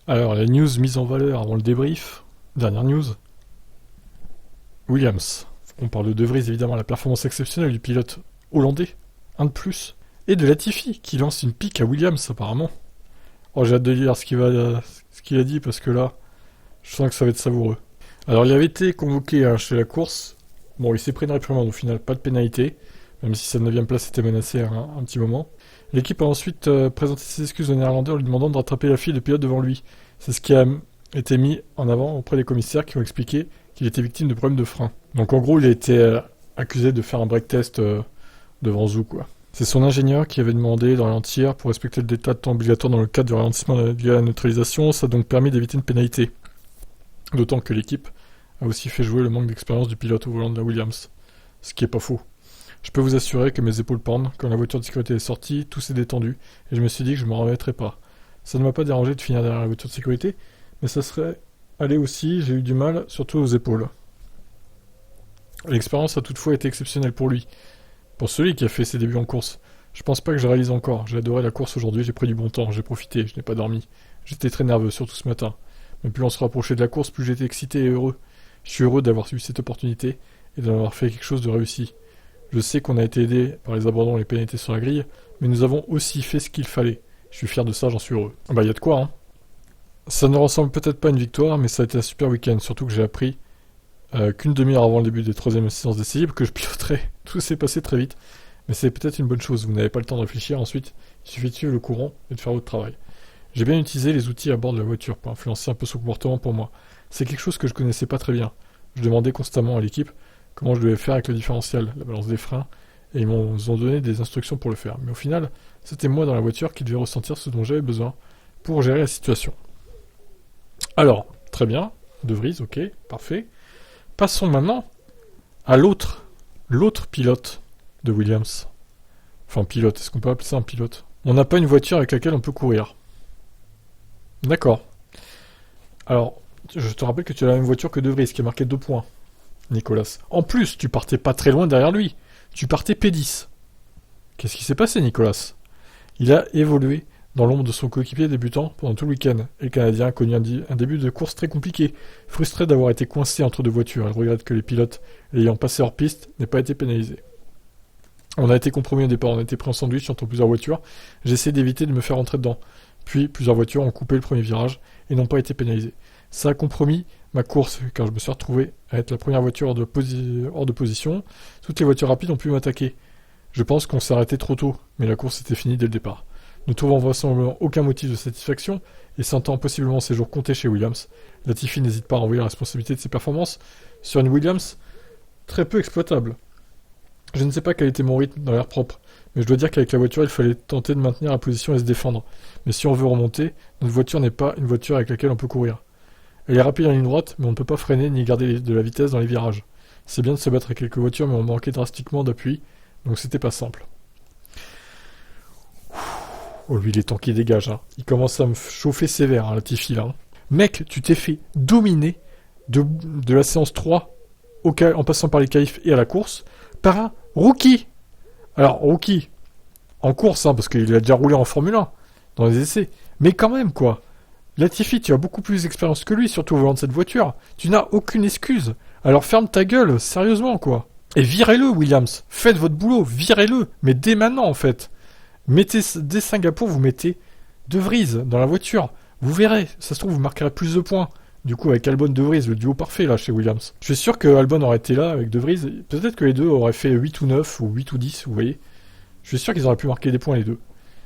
Alors, la news mise en valeur avant le débrief. Dernière news. Williams. On parle de Vries, évidemment, la performance exceptionnelle du pilote hollandais. Un de plus. Et de Latifi, qui lance une pique à Williams, apparemment. Oh, j'ai hâte de lire ce qu'il a dit, parce que là, je sens que ça va être savoureux. Alors, il avait été convoqué chez la course. Bon, il s'est pris une réprimande, au final, pas de pénalité. Même si sa 9ème place était menacée un petit moment. L'équipe a ensuite présenté ses excuses au Néerlandais en lui demandant de rattraper la file de pilote devant lui. C'est ce qui a été mis en avant auprès des commissaires qui ont expliqué qu'il était victime de problèmes de frein. Donc en gros, il a été accusé de faire un break test devant Zhou, quoi. C'est son ingénieur qui avait demandé de ralentir pour respecter le détat de temps obligatoire dans le cadre du ralentissement lié à la neutralisation. Ça a donc permis d'éviter une pénalité. D'autant que l'équipe a aussi fait jouer le manque d'expérience du pilote au volant de la Williams. Ce qui est pas faux. Je peux vous assurer que mes épaules pendent. Quand la voiture de sécurité est sortie, tout s'est détendu, et je me suis dit que je ne m'en remettrais pas. Ça ne m'a pas dérangé de finir derrière la voiture de sécurité, mais ça serait allé aussi, j'ai eu du mal, surtout aux épaules. L'expérience a toutefois été exceptionnelle pour lui. Pour celui qui a fait ses débuts en course. Je pense pas que je réalise encore. J'ai adoré la course aujourd'hui, j'ai pris du bon temps, j'ai profité, je n'ai pas dormi. J'étais très nerveux, surtout ce matin. Mais plus on se rapprochait de la course, plus j'étais excité et heureux. Je suis heureux d'avoir eu cette opportunité et d'avoir fait quelque chose de réussi. Je sais qu'on a été aidé par les abandons et les pénalités sur la grille, mais nous avons aussi fait ce qu'il fallait. Je suis fier de ça, j'en suis heureux. Bah y a de quoi, hein. Ça ne ressemble peut-être pas à une victoire, mais ça a été un super week-end, surtout que j'ai appris qu'une demi-heure avant le début des troisièmes séances d'essai libre que je piloterais. Tout s'est passé très vite, mais c'est peut-être une bonne chose, vous n'avez pas le temps de réfléchir ensuite, il suffit de suivre le courant et de faire votre travail. J'ai bien utilisé les outils à bord de la voiture pour influencer un peu son comportement pour moi. C'est quelque chose que je connaissais pas très bien. Je demandais constamment à l'équipe comment je devais faire avec le différentiel, la balance des freins, et ils m'ont donné des instructions pour le faire. Mais au final, c'était moi dans la voiture qui devais ressentir ce dont j'avais besoin pour gérer la situation. Alors, très bien, De Vries, ok, parfait. Passons maintenant à l'autre pilote de Williams. Enfin, pilote, est-ce qu'on peut appeler ça un pilote? On n'a pas une voiture avec laquelle on peut courir. D'accord. Alors, je te rappelle que tu as la même voiture que De Vries, qui a marqué 2 points. Nicolas. En plus, tu partais pas très loin derrière lui. Tu partais P10. Qu'est-ce qui s'est passé, Nicolas? Il a évolué dans l'ombre de son coéquipier débutant pendant tout le week-end. Et le Canadien a connu un début de course très compliqué. Frustré d'avoir été coincé entre deux voitures, il regrette que les pilotes l'ayant passé hors piste n'aient pas été pénalisés. On a été compromis au départ, on a été pris en sandwich entre plusieurs voitures. J'ai essayé d'éviter de me faire rentrer dedans. Puis, plusieurs voitures ont coupé le premier virage et n'ont pas été pénalisées. Ça a compromis ma course, car je me suis retrouvé à être la première voiture hors de position. Toutes les voitures rapides ont pu m'attaquer. Je pense qu'on s'est arrêté trop tôt, mais la course était finie dès le départ. Ne trouvant vraisemblablement aucun motif de satisfaction, et sentant possiblement ses jours comptés chez Williams, Latifi n'hésite pas à envoyer la responsabilité de ses performances sur une Williams très peu exploitable. Je ne sais pas quel était mon rythme dans l'air propre, mais je dois dire qu'avec la voiture, il fallait tenter de maintenir la position et se défendre. Mais si on veut remonter, notre voiture n'est pas une voiture avec laquelle on peut courir. Elle est rapide en ligne droite, mais on ne peut pas freiner ni garder de la vitesse dans les virages. C'est bien de se battre avec quelques voitures, mais on manquait drastiquement d'appui, donc c'était pas simple. Oh, lui, il est temps qu'il dégage, hein. Il commence à me chauffer sévère, hein, Latifi, là. Hein. Mec, tu t'es fait dominer de la séance 3 en passant par les qualifs et à la course par un rookie. Alors, rookie, en course, hein, parce qu'il a déjà roulé en Formule 1, dans les essais. Mais quand même, quoi. Latifi, tu as beaucoup plus d'expérience que lui, surtout au volant de cette voiture. Tu n'as aucune excuse. Alors ferme ta gueule, sérieusement, quoi. Et virez-le, Williams. Faites votre boulot, virez-le. Mais dès maintenant, en fait. Mettez, dès Singapour, vous mettez De Vries dans la voiture. Vous verrez, ça se trouve, vous marquerez plus de points. Du coup, avec Albon De Vries, le duo parfait, là, chez Williams. Je suis sûr que Albon aurait été là avec De Vries. Peut-être que les deux auraient fait 8 ou 9, ou 8 ou 10, vous voyez. Je suis sûr qu'ils auraient pu marquer des points, les deux.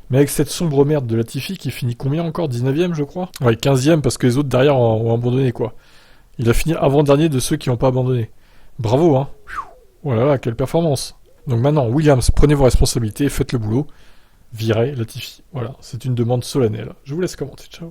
Mais avec cette sombre merde de Latifi qui finit combien encore? 19ème, je crois? Ouais, 15ème, parce que les autres derrière ont abandonné, quoi. Il a fini avant-dernier de ceux qui n'ont pas abandonné. Bravo, hein. Oh là là, quelle performance. Donc maintenant, Williams, prenez vos responsabilités, faites le boulot. Virez Latifi. Voilà, c'est une demande solennelle. Je vous laisse commenter. Ciao.